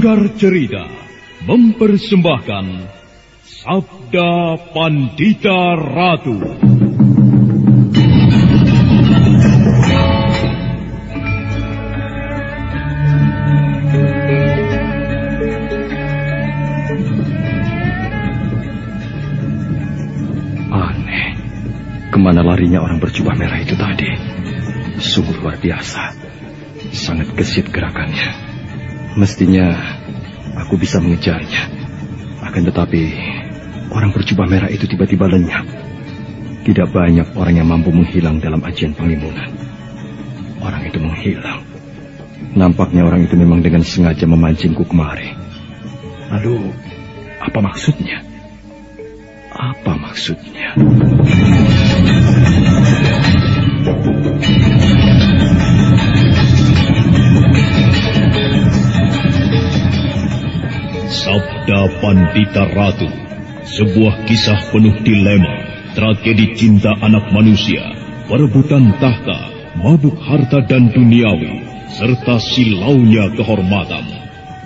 Sanggar Cerita mempersembahkan Sabda Pandita Ratu. Aneh, kemana larinya orang berjubah merah itu tadi? Sungguh luar biasa, sangat gesit gerakannya. Mestinya aku bisa mengejarnya. Akan tetapi orang berjubah merah itu tiba-tiba lenyap. Tidak banyak orang yang mampu menghilang dalam ajian penglimunan. Orang itu menghilang. Nampaknya orang itu memang dengan sengaja memancingku kemari. Lalu apa maksudnya? Apa maksudnya? Sabda Pandita Ratu, sebuah kisah penuh dilema, tragedi cinta anak manusia, perebutan tahta, mabuk harta dan duniawi, serta silaunya kehormatan,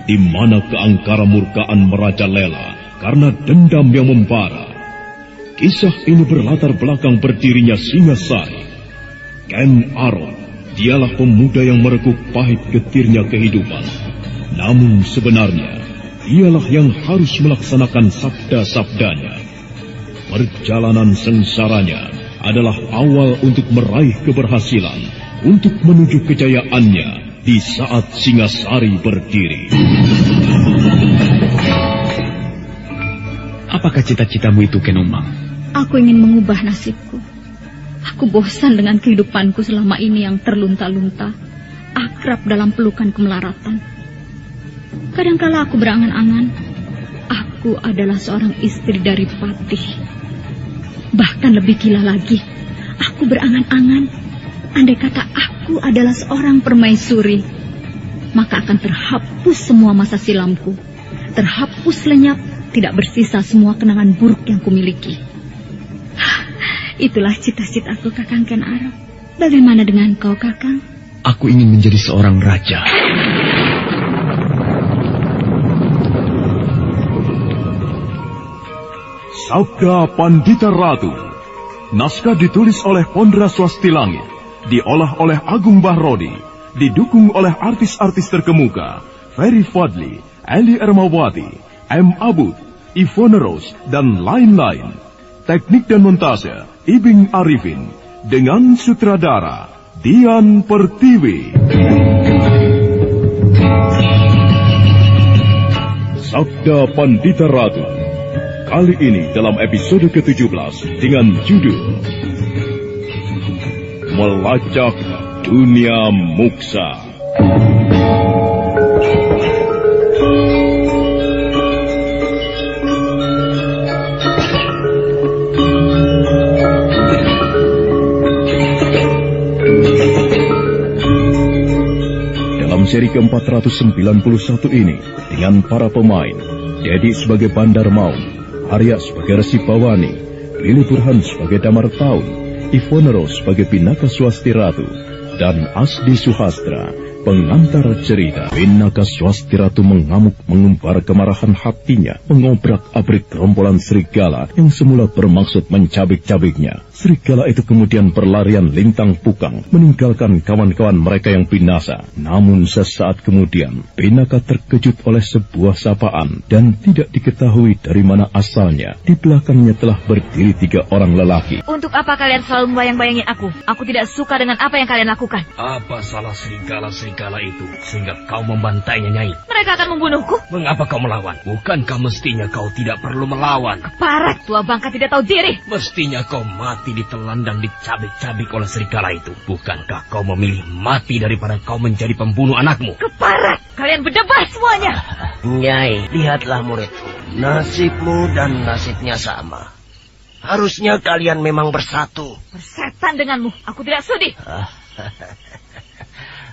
di mana keangkara murkaan merajalela karena dendam yang membara. Kisah ini berlatar belakang berdirinya Singasari. Ken Arok, dialah pemuda yang merekuk pahit getirnya kehidupan. Namun sebenarnya, dialah yang harus melaksanakan sabda-sabdanya. Perjalanan sengsaranya adalah awal untuk meraih keberhasilan, untuk menuju kejayaannya di saat Singasari berdiri. Apakah cita-citamu itu, Ken Umang? Aku ingin mengubah nasibku. Aku bosan dengan kehidupanku selama ini yang terlunta-lunta, akrab dalam pelukan kemelaratan. Kadangkala aku berangan-angan, aku adalah seorang istri dari Patih. Bahkan lebih gila lagi, aku berangan-angan, andai kata aku adalah seorang permaisuri, maka akan terhapus semua masa silamku, terhapus lenyap, tidak bersisa semua kenangan buruk yang kumiliki. Itulah cita-citaku, Kakang Ken Arok. Bagaimana dengan kau, Kakang? Aku ingin menjadi seorang raja. Sabda Pandita Ratu. Naskah ditulis oleh Pondra Swastilangit, diolah oleh Agung Bahrodi, didukung oleh artis-artis terkemuka Ferry Fadli, Eli Ermawati, M. Abud, Ivone Rose, dan lain-lain. Teknik dan montase Ibing Arifin, dengan sutradara Dian Pertiwi. Sabda Pandita Ratu. Kali ini dalam episode ke-17 dengan judul Melacak Dunia Muksa. Dalam seri ke-491 ini, dengan para pemain, Dedi sebagai Bandar Maung, Arya sebagai Resi Bawani, Lili Burhan sebagai Damar Taun, Ivone Rose sebagai Pinaka Swasti Ratu, dan Asdi Suhastra, pengantar cerita. Pinaka Swasti Ratu mengamuk mengumbar kemarahan hatinya, mengobrak-abrik gerombolan serigala yang semula bermaksud mencabik-cabiknya. Serigala itu kemudian berlarian lintang pukang, meninggalkan kawan-kawan mereka yang binasa. Namun sesaat kemudian, Pinaka terkejut oleh sebuah sapaan dan tidak diketahui dari mana asalnya. Di belakangnya telah berdiri 3 orang lelaki. Untuk apa kalian selalu membayang-bayangi aku? Aku tidak suka dengan apa yang kalian lakukan. Apa salah serigala-serigala itu sehingga kau membantainya, Nyai? Mereka akan membunuhku. Mengapa kau melawan? Bukankah mestinya kau tidak perlu melawan? Keparat, tua bangka tidak tahu diri. Mestinya kau mati ditelan dan dicabik-cabik oleh serigala itu. Bukankah kau memilih mati daripada kau menjadi pembunuh anakmu? Keparat, kalian berdebat semuanya. Nyai, lihatlah muridku. Nasibmu dan nasibnya sama. Harusnya kalian memang bersatu. Bersetan denganmu, aku tidak sudi.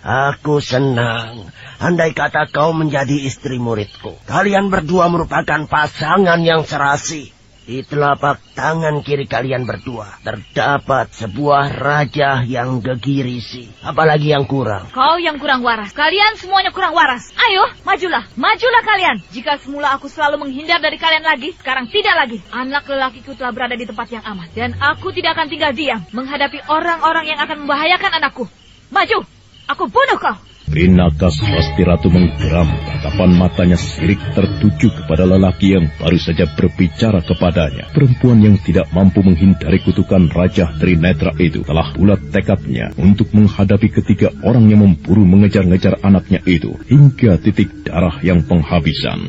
Aku senang. Andai kata kau menjadi istri muridku. Kalian berdua merupakan pasangan yang serasi. Di telapak tangan kiri kalian berdua terdapat sebuah raja yang gegirisi. Apalagi yang kurang? Kau yang kurang waras. Kalian semuanya kurang waras. Ayo, majulah. Majulah kalian. Jika semula aku selalu menghindar dari kalian lagi, sekarang tidak lagi. Anak lelakiku telah berada di tempat yang aman. Dan aku tidak akan tinggal diam menghadapi orang-orang yang akan membahayakan anakku. Maju, aku bunuh kau. Pinaka Swasti Ratu menggeram. Tatapan matanya sirik tertuju kepada lelaki yang baru saja berbicara kepadanya. Perempuan yang tidak mampu menghindari kutukan Raja Trinetra itu telah bulat tekadnya untuk menghadapi ketiga orang yang memburu mengejar-ngejar anaknya itu hingga titik darah yang penghabisan.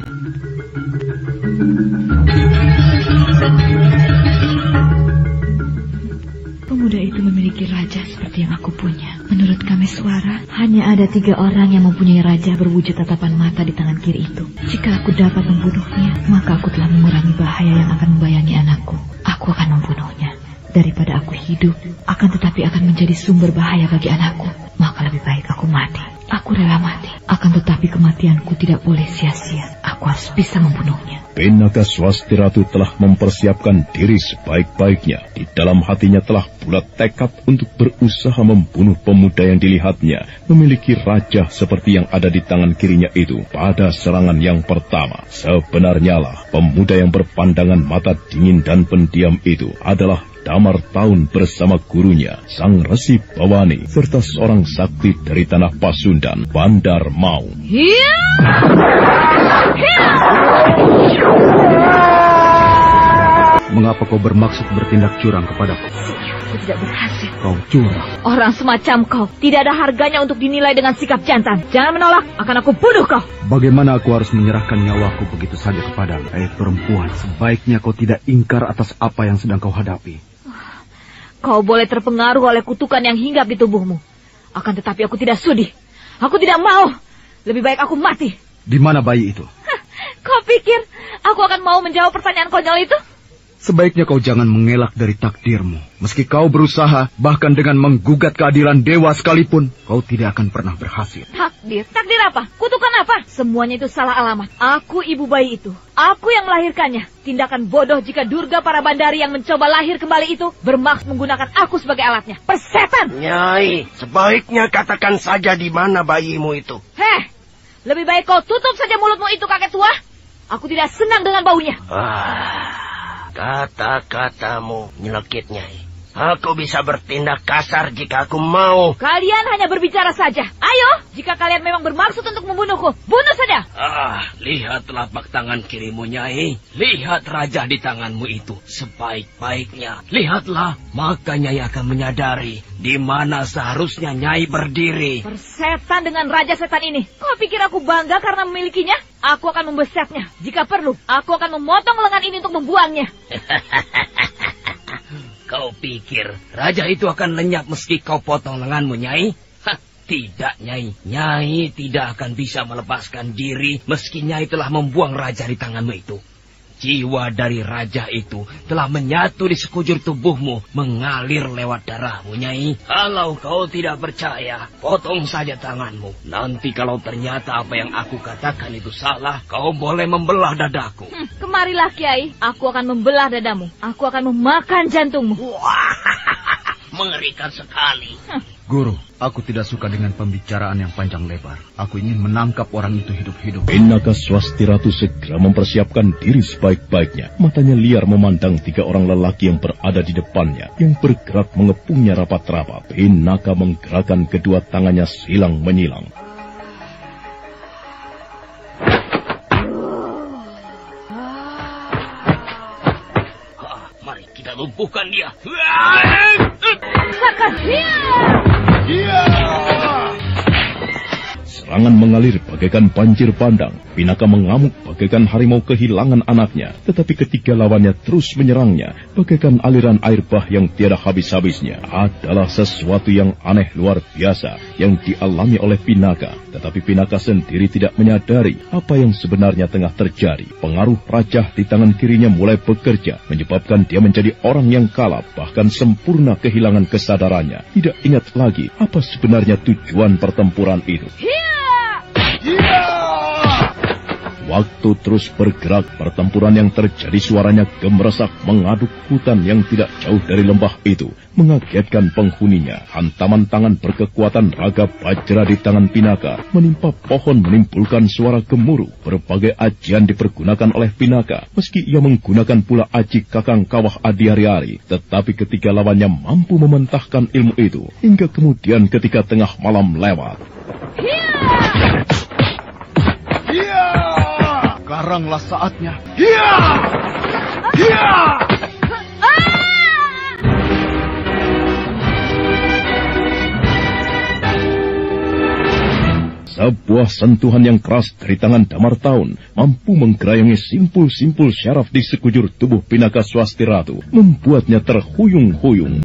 Pemuda itu memiliki raja seperti yang aku punya. Menurut Kameswara, hanya ada 3 orang yang mempunyai raja berwujud tatapan mata di tangan kiri itu. Jika aku dapat membunuhnya, maka aku telah mengurangi bahaya yang akan membayangi anakku. Aku akan membunuhnya. Daripada aku hidup, akan tetapi akan menjadi sumber bahaya bagi anakku. Maka lebih baik aku mati. Aku rela mati. Akan tetapi kematianku tidak boleh sia-sia. Aku harus bisa membunuhnya. Pinaka Swasti Ratu telah mempersiapkan diri sebaik-baiknya. Di dalam hatinya telah bulat tekad untuk berusaha membunuh pemuda yang dilihatnya memiliki raja seperti yang ada di tangan kirinya itu pada serangan yang pertama. Sebenarnya lah, pemuda yang berpandangan mata dingin dan pendiam itu adalah Damar Taun bersama gurunya, Sang Resi Bawani, serta seorang sakti dari tanah Pasundan, Bandar Mau. Mengapa kau bermaksud bertindak curang kepadaku? Aku tidak berhasil. Kau curang. Orang semacam kau tidak ada harganya untuk dinilai dengan sikap jantan. Jangan menolak, akan aku bunuh kau. Bagaimana aku harus menyerahkan nyawaku begitu saja kepadamu? Perempuan, sebaiknya kau tidak ingkar atas apa yang sedang kau hadapi. Kau boleh terpengaruh oleh kutukan yang hinggap di tubuhmu. Akan tetapi aku tidak sudi. Aku tidak mau. Lebih baik aku mati. Di mana bayi itu? Kau pikir aku akan mau menjawab pertanyaan konyol itu? Sebaiknya kau jangan mengelak dari takdirmu. Meski kau berusaha, bahkan dengan menggugat keadilan dewa sekalipun, kau tidak akan pernah berhasil. Takdir? Takdir apa? Kutukan apa? Semuanya itu salah alamat. Aku ibu bayi itu. Aku yang melahirkannya. Tindakan bodoh jika Durga para bandari yang mencoba lahir kembali itu bermaksud menggunakan aku sebagai alatnya. Persetan! Nyai, sebaiknya katakan saja di mana bayimu itu. Lebih baik kau tutup saja mulutmu itu, kakek tua. Aku tidak senang dengan baunya. Kata-katamu nyelekit, Nyai. Aku bisa bertindak kasar jika aku mau. Kalian hanya berbicara saja. Ayo, jika kalian memang bermaksud untuk membunuhku, bunuh saja. Lihat telapak tangan kirimu, Nyai. Lihat raja di tanganmu itu. Sebaik-baiknya. Lihatlah, maka Nyai akan menyadari di mana seharusnya Nyai berdiri. Persetan dengan raja setan ini. Kau pikir aku bangga karena memilikinya? Aku akan membesetnya. Jika perlu, aku akan memotong lengan ini untuk membuangnya. Kau pikir raja itu akan lenyap meski kau potong lenganmu, Nyai? Tidak, Nyai. Nyai tidak akan bisa melepaskan diri meski Nyai telah membuang raja di tanganmu itu. Jiwa dari raja itu telah menyatu di sekujur tubuhmu, mengalir lewat darahmu, Nyai. Kalau kau tidak percaya, potong saja tanganmu. Nanti kalau ternyata apa yang aku katakan itu salah, kau boleh membelah dadaku. Kemarilah, Kiai. Aku akan membelah dadamu. Aku akan memakan jantungmu. Wah, mengerikan sekali. Guru, aku tidak suka dengan pembicaraan yang panjang lebar. Aku ingin menangkap orang itu hidup-hidup. Pinaka Swasti Ratu segera mempersiapkan diri sebaik-baiknya. Matanya liar memandang 3 orang lelaki yang berada di depannya, yang bergerak mengepungnya rapat-rapat. Pinaka menggerakkan kedua tangannya silang menyilang. Mari kita lumpuhkan dia. Serangan mengalir bagaikan banjir bandang. Pinaka mengamuk bagaikan harimau kehilangan anaknya. Tetapi ketiga lawannya terus menyerangnya bagaikan aliran air bah yang tiada habis-habisnya. Adalah sesuatu yang aneh luar biasa yang dialami oleh Pinaka. Tetapi Pinaka sendiri tidak menyadari apa yang sebenarnya tengah terjadi. Pengaruh raja di tangan kirinya mulai bekerja, menyebabkan dia menjadi orang yang kalap, bahkan sempurna kehilangan kesadarannya. Tidak ingat lagi apa sebenarnya tujuan pertempuran itu. Waktu terus bergerak, pertempuran yang terjadi suaranya gemeresak mengaduk hutan yang tidak jauh dari lembah itu. Mengagetkan penghuninya, hantaman tangan berkekuatan raga Bajra di tangan Pinaka menimpa pohon menimbulkan suara gemuruh. Berbagai ajian dipergunakan oleh Pinaka, meski ia menggunakan pula aji Kakang Kawah Adiari-ari. Tetapi ketika lawannya mampu mementahkan ilmu itu, hingga kemudian ketika tengah malam lewat. Hiya! Sekaranglah saatnya. Hiya! Hiya! Sebuah sentuhan yang keras dari tangan Damar Taun mampu menggerayangi simpul-simpul syaraf di sekujur tubuh Pinaka Swasti Ratu, membuatnya terhuyung-huyung.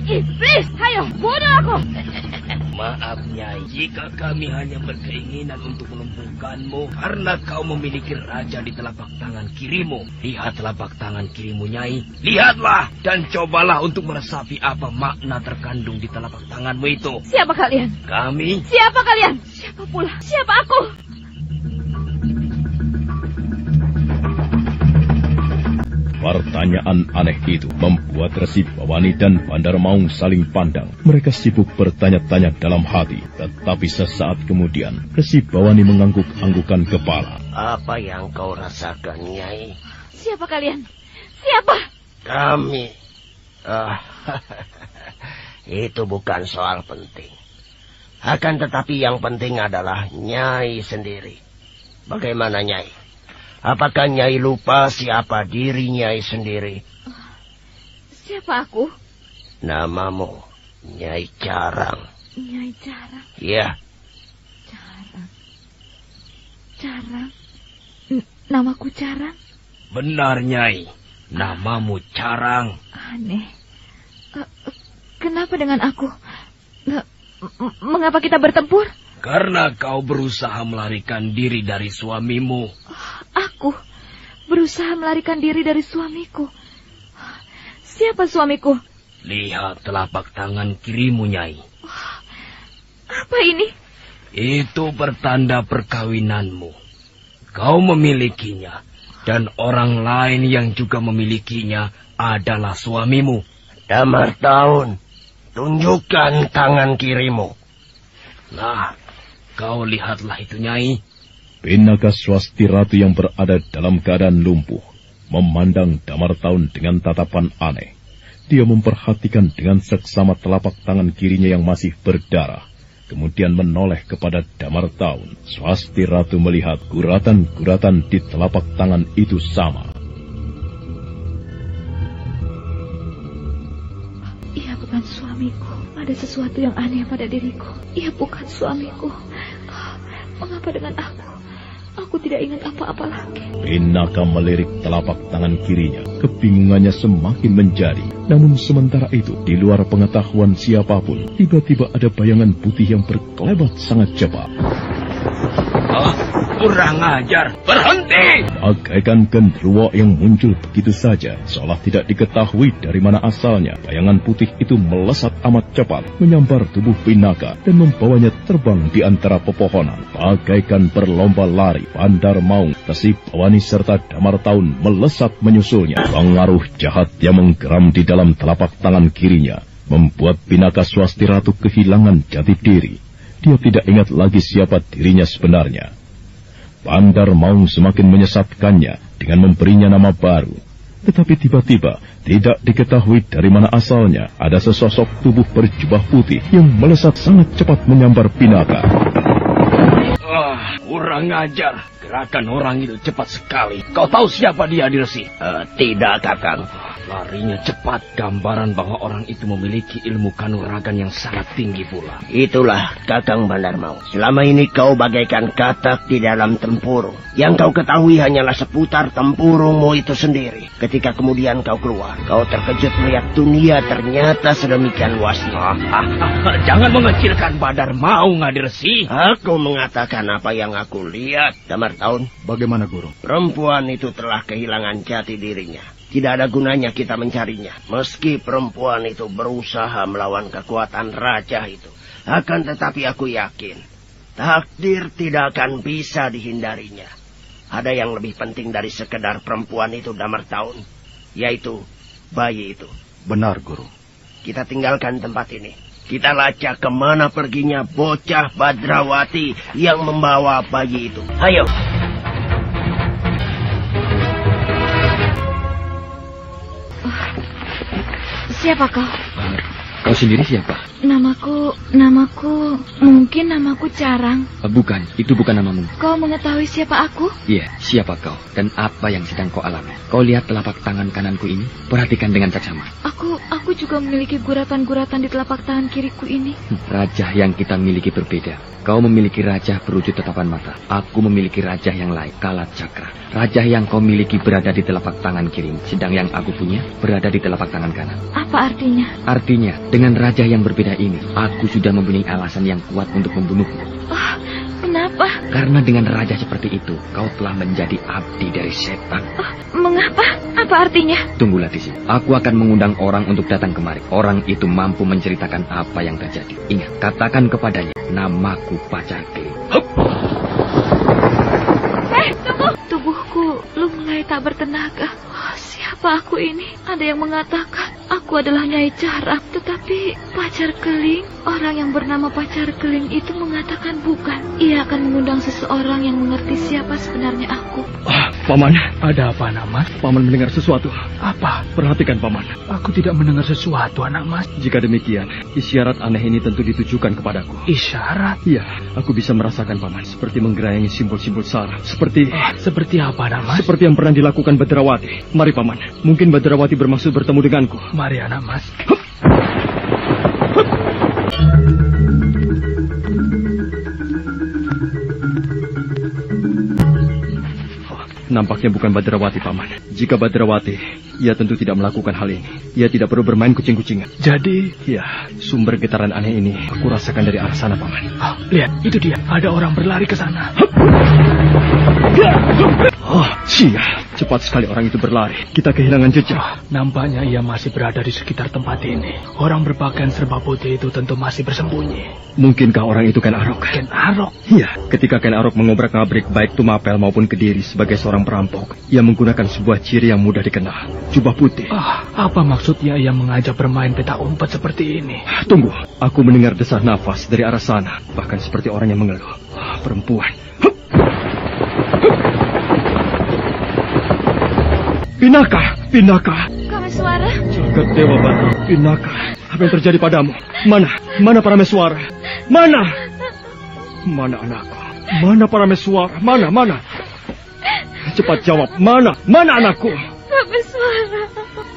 Iblis, ayo, bunuh aku! Maaf, Nyai, jika kami hanya berkeinginan untuk melumpuhkanmu karena kau memiliki raja di telapak tangan kirimu. Lihat telapak tangan kirimu, Nyai. Lihatlah dan cobalah untuk meresapi apa makna terkandung di telapak tanganmu itu. Siapa kalian? Kami. Siapa kalian? Siapa pula? Siapa aku? Pertanyaan aneh itu membuat Resi Bawani dan Bandar Maung saling pandang. Mereka sibuk bertanya-tanya dalam hati. Tetapi sesaat kemudian, Resi Bawani mengangguk-anggukan kepala. Apa yang kau rasakan, Nyai? Siapa kalian? Siapa? Kami. Itu bukan soal penting. Akan tetapi yang penting adalah Nyai sendiri. Bagaimana, Nyai? Apakah Nyai lupa siapa diri Nyai sendiri? Siapa aku? Namamu Nyai Carang. Nyai Carang? Iya. Carang. Carang? Namaku Carang? Benar, Nyai. Namamu Carang. Aneh. Kenapa dengan aku? Mengapa kita bertempur? Karena kau berusaha melarikan diri dari suamimu. Aku berusaha melarikan diri dari suamiku. Siapa suamiku? Lihat telapak tangan kirimu, Nyai. Apa ini? Itu pertanda perkawinanmu. Kau memilikinya, dan orang lain yang juga memilikinya adalah suamimu. Damar Taun, tunjukkan tangan kirimu. Nah, kau lihatlah itu, Nyai. Pinaka Swasti Ratu yang berada dalam keadaan lumpuh memandang Damar Taun dengan tatapan aneh. Dia memperhatikan dengan seksama telapak tangan kirinya yang masih berdarah, kemudian menoleh kepada Damar Taun. Swasti Ratu melihat guratan-guratan di telapak tangan itu sama. Ia bukan suamiku. Ada sesuatu yang aneh pada diriku. Ia bukan suamiku. Mengapa dengan aku? Aku tidak ingat apa-apa lagi. Pinaka melirik telapak tangan kirinya. Kebingungannya semakin menjadi. Namun sementara itu, di luar pengetahuan siapapun, tiba-tiba ada bayangan putih yang berkelebat sangat cepat. Kurang ajar, berhenti! Bagaikan genderuwo yang muncul begitu saja, seolah tidak diketahui dari mana asalnya. Bayangan putih itu melesat amat cepat, menyambar tubuh Pinaka dan membawanya terbang di antara pepohonan. Bagaikan berlomba lari, Bandar Maung, Resi Bawani serta Damar Taun melesat menyusulnya. Pengaruh jahat yang menggeram di dalam telapak tangan kirinya membuat Pinaka Swasti Ratu kehilangan jati diri. Dia tidak ingat lagi siapa dirinya sebenarnya. Bandar Maung semakin menyesatkannya dengan memberinya nama baru. Tetapi tiba-tiba, tidak diketahui dari mana asalnya, ada sesosok tubuh berjubah putih yang melesat sangat cepat menyambar Pinaka. Kurang ajar. Gerakan orang itu cepat sekali. Kau tahu siapa dia, Dirsi? Tidak, Kakang. Larinya cepat, gambaran bahwa orang itu memiliki ilmu kanuragan yang sangat tinggi pula. Itulah Kakang Bandar Maung. Selama ini kau bagaikan katak di dalam tempurung. Yang kau ketahui hanyalah seputar tempurungmu itu sendiri. Ketika kemudian kau keluar, kau terkejut melihat dunia ternyata sedemikian luasnya. Jangan mengecilkan Bandar Maung, Dirsi. Aku mengatakan bukan apa yang aku lihat, Damartaun. Bagaimana, Guru? Perempuan itu telah kehilangan jati dirinya. Tidak ada gunanya kita mencarinya. Meski perempuan itu berusaha melawan kekuatan raja itu. Akan tetapi aku yakin, takdir tidak akan bisa dihindarinya. Ada yang lebih penting dari sekedar perempuan itu, Damartaun. Yaitu bayi itu. Benar, Guru. Kita tinggalkan tempat ini. Kita lacak kemana perginya bocah Badrawati yang membawa bayi itu. Ayo. Siapa kau? Kau sendiri siapa? Namaku, mungkin namaku Carang. Bukan, itu bukan namamu. Kau mengetahui siapa aku? Iya, siapa kau? Dan apa yang sedang kau alami? Kau lihat telapak tangan kananku ini? Perhatikan dengan seksama. Aku juga memiliki guratan-guratan di telapak tangan kiriku ini. Raja yang kita miliki berbeda. Kau memiliki raja berwujud tatapan mata. Aku memiliki raja yang lain, Kalat Cakra. Raja yang kau miliki berada di telapak tangan kiri, sedang yang aku punya berada di telapak tangan kanan. Apa artinya? Artinya, dengan raja yang berbeda ini, aku sudah mempunyai alasan yang kuat untuk membunuhmu. Kenapa? Karena dengan raja seperti itu, kau telah menjadi abdi dari setan. Mengapa? Apa artinya? Tunggulah di sini. Aku akan mengundang orang untuk datang kemari. Orang itu mampu menceritakan apa yang terjadi. Ingat, katakan kepadanya, namaku Pacar Keling. Tunggu! Tubuhku mulai tak bertenaga. Siapa aku ini? Ada yang mengatakan aku adalah Nyai Carang, tetapi Pacar Keling, orang yang bernama Pacar Keling itu mengatakan bukan. Ia akan mengundang seseorang yang mengerti siapa sebenarnya aku. Paman, ada apa, anak mas? Paman mendengar sesuatu. Apa? Perhatikan, Paman. Aku tidak mendengar sesuatu, anak mas. Jika demikian, isyarat aneh ini tentu ditujukan kepadaku. Isyarat? Iya, aku bisa merasakan, Paman. Seperti menggerayangi simbol-simbol sara. Seperti apa, anak mas? Seperti yang pernah dilakukan Badrawati. Mari, Paman. Mungkin Badrawati bermaksud bertemu denganku. Mari, anak mas. Nampaknya bukan Badrawati, Paman. Jika Badrawati, ia tentu tidak melakukan hal ini. Ia tidak perlu bermain kucing-kucingan. Jadi? Ya, sumber getaran aneh ini aku rasakan dari arah sana, Paman. Lihat, itu dia. Ada orang berlari ke sana. Sial. Cepat sekali orang itu berlari. Kita kehilangan jejak. Nampaknya ia masih berada di sekitar tempat ini. Orang berpakaian serba putih itu tentu masih bersembunyi. Mungkinkah orang itu Ken Arok? Ken Arok? Iya, ketika Ken Arok mengobrak-ngabrik baik Tumapel maupun Kediri sebagai seorang perampok, ia menggunakan sebuah ciri yang mudah dikenal, jubah putih. Apa maksudnya ia mengajak bermain petak umpet seperti ini? Tunggu, aku mendengar desah nafas dari arah sana, bahkan seperti orang yang mengeluh. Perempuan. Pinaka. Kameswara? Jagat Dewa Batara, Pinaka. Apa yang terjadi padamu? Mana Parameswara? Mana anakku? Mana Parameswara? Mana? Cepat jawab, mana anakku? Kameswara.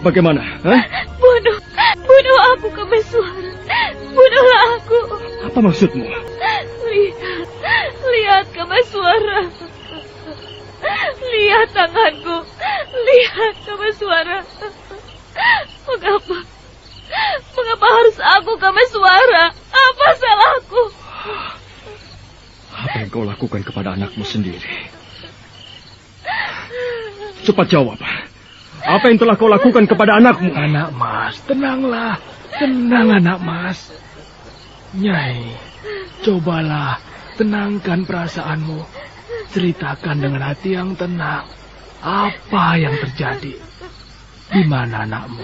Bagaimana? Bunuh aku, Kameswara. Bunuhlah aku. Apa maksudmu? Lihat Kameswara. Lihat tanganku. Lihat Kameswara. Mengapa harus aku, Kameswara? Apa salahku? Apa yang kau lakukan kepada anakmu sendiri? Cepat jawab. Apa yang telah kau lakukan kepada anakmu? Anak mas, tenanglah. Tenang, anak mas. Nyai, cobalah tenangkan perasaanmu. Ceritakan dengan hati yang tenang. Apa yang terjadi? Di mana anakmu?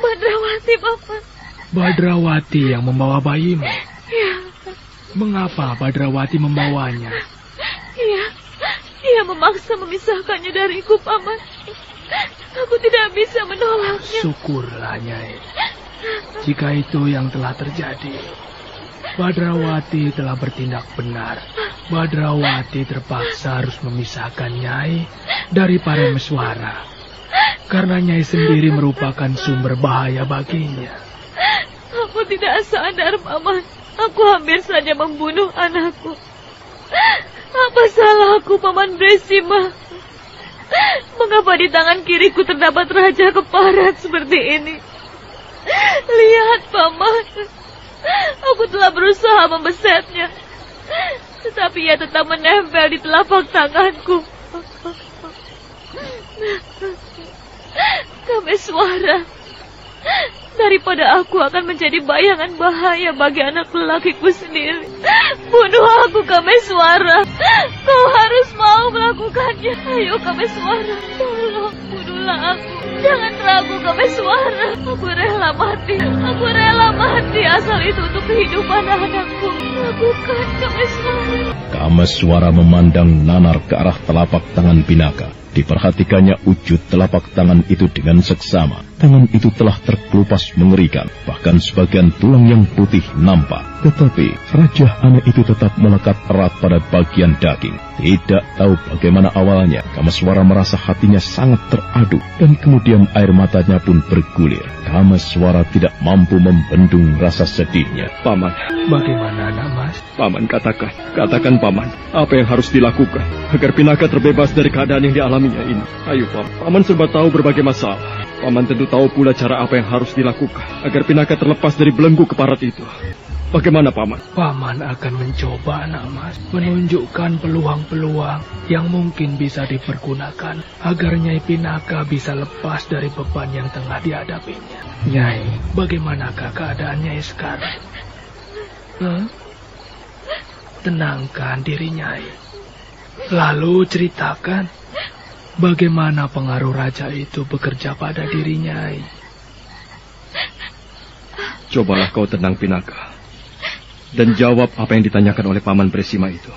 Badrawati, Bapak. Badrawati yang membawa bayimu? Ya. Mengapa Badrawati membawanya? Ia memaksa memisahkannya dariku, Paman. Aku tidak bisa menolaknya. Syukurlah, Nyai. Jika itu yang telah terjadi, Badrawati telah bertindak benar. Badrawati terpaksa harus memisahkan Nyai dari Parameswara. Karena Nyai sendiri merupakan sumber bahaya baginya. Aku tidak sadar, Paman. Aku hampir saja membunuh anakku. Apa salahku, Paman Bresima? Mengapa di tangan kiriku terdapat raja keparat seperti ini? Lihat, Paman. Aku telah berusaha membesetnya, tetapi ia tetap menempel di telapak tanganku. Kameswara, daripada aku akan menjadi bayangan bahaya bagi anak lelakiku sendiri, bunuh aku, Kameswara. Kau harus mau melakukannya. Ayo, Kameswara, tolong bunuhlah aku. Jangan ragu, Kameswara. Aku rela mati. Aku rela mati asal itu untuk kehidupan anakku. Lakukan, Kameswara. Kameswara memandang nanar ke arah telapak tangan Pinaka. Diperhatikannya wujud telapak tangan itu dengan seksama. Tangan itu telah terkelupas mengerikan. Bahkan sebagian tulang yang putih nampak. Tetapi Raja Aneh itu tetap melekat erat pada bagian daging. Tidak tahu bagaimana awalnya, Kameswara merasa hatinya sangat teradu. Dan kemudian air matanya pun bergulir. Kameswara tidak mampu membendung rasa sedihnya. Paman, bagaimana anak mas? Paman, katakan Paman, apa yang harus dilakukan agar Pinaka terbebas dari keadaan yang dialaminya ini? Ayo Paman, Paman serba tahu berbagai masalah. Paman tentu tahu pula cara apa yang harus dilakukan agar Pinaka terlepas dari belenggu keparat itu. Bagaimana Paman? Paman akan mencoba anak mas, menunjukkan peluang-peluang yang mungkin bisa dipergunakan agar Nyai Pinaka bisa lepas dari beban yang tengah dihadapinya. Nyai, bagaimanakah keadaan Nyai sekarang? Tenangkan diri Nyai. Lalu ceritakan bagaimana pengaruh raja itu bekerja pada diri Nyai. Cobalah kau tenang Pinaka, dan jawab apa yang ditanyakan oleh Paman Bresima itu.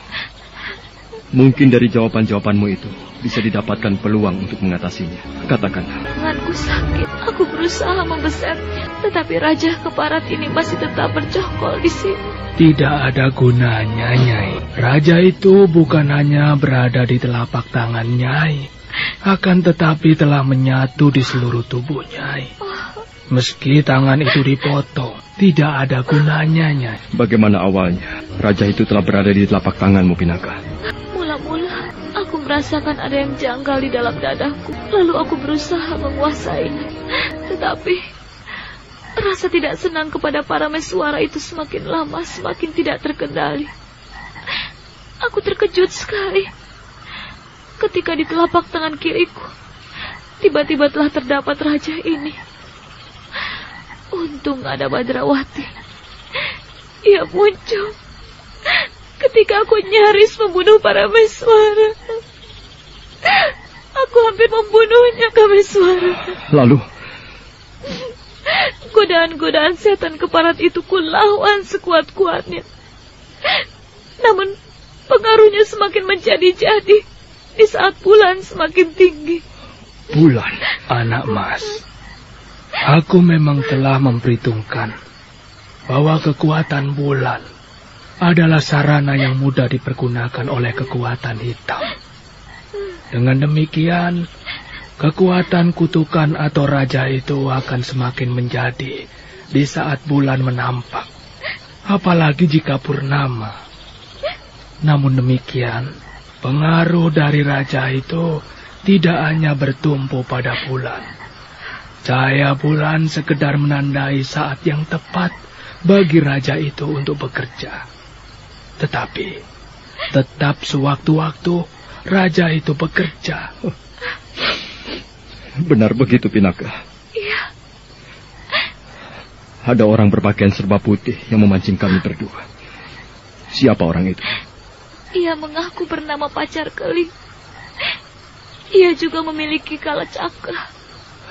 Mungkin dari jawaban-jawabanmu itu bisa didapatkan peluang untuk mengatasinya. Katakanlah. Tanganku sakit, aku berusaha membesetnya, tetapi Raja Keparat ini masih tetap bercokol di sini. Tidak ada gunanya, Nyai. Raja itu bukan hanya berada di telapak tangan Nyai, akan tetapi telah menyatu di seluruh tubuh Nyai. Meski tangan itu dipotong, tidak ada gunanya, Nyai. Bagaimana awalnya raja itu telah berada di telapak tanganmu, Pinaka? Mula-mula, aku merasakan ada yang janggal di dalam dadaku. Lalu aku berusaha menguasainya. Tetapi, rasa tidak senang kepada para Meswara itu semakin lama semakin tidak terkendali. Aku terkejut sekali ketika di telapak tangan kiriku tiba-tiba telah terdapat raja ini. Untung ada Badrawati. Ia muncul ketika aku nyaris membunuh para Meswara. Aku hampir membunuhnya, Kameswara. Lalu? Godaan-godaan setan keparat itu kulawan sekuat-kuatnya. Namun pengaruhnya semakin menjadi-jadi di saat bulan semakin tinggi. Bulan, anak mas. Aku memang telah memperhitungkan bahwa kekuatan bulan adalah sarana yang mudah dipergunakan oleh kekuatan hitam. Dengan demikian, kekuatan kutukan atau raja itu akan semakin menjadi di saat bulan menampak. Apalagi jika purnama. Namun demikian, pengaruh dari raja itu tidak hanya bertumpu pada bulan. Cahaya bulan sekedar menandai saat yang tepat bagi raja itu untuk bekerja. Tetapi, tetap sewaktu-waktu raja itu bekerja. Benar begitu, Pinaka? Iya. Ada orang berpakaian serba putih yang memancing kami berdua. Siapa orang itu? Ia mengaku bernama Pacar Keling. Ia juga memiliki kalacakra.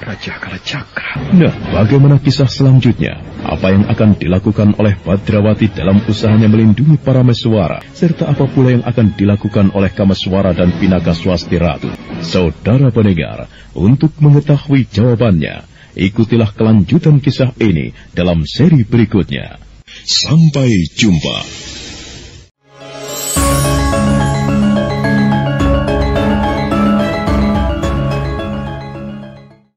Raja Kalacakra. Nah, bagaimana kisah selanjutnya? Apa yang akan dilakukan oleh Badrawati dalam usahanya melindungi para Meswara? Serta apa pula yang akan dilakukan oleh Kameswara dan Pinaka Swasti Ratu? Saudara pendengar, untuk mengetahui jawabannya, ikutilah kelanjutan kisah ini dalam seri berikutnya. Sampai jumpa.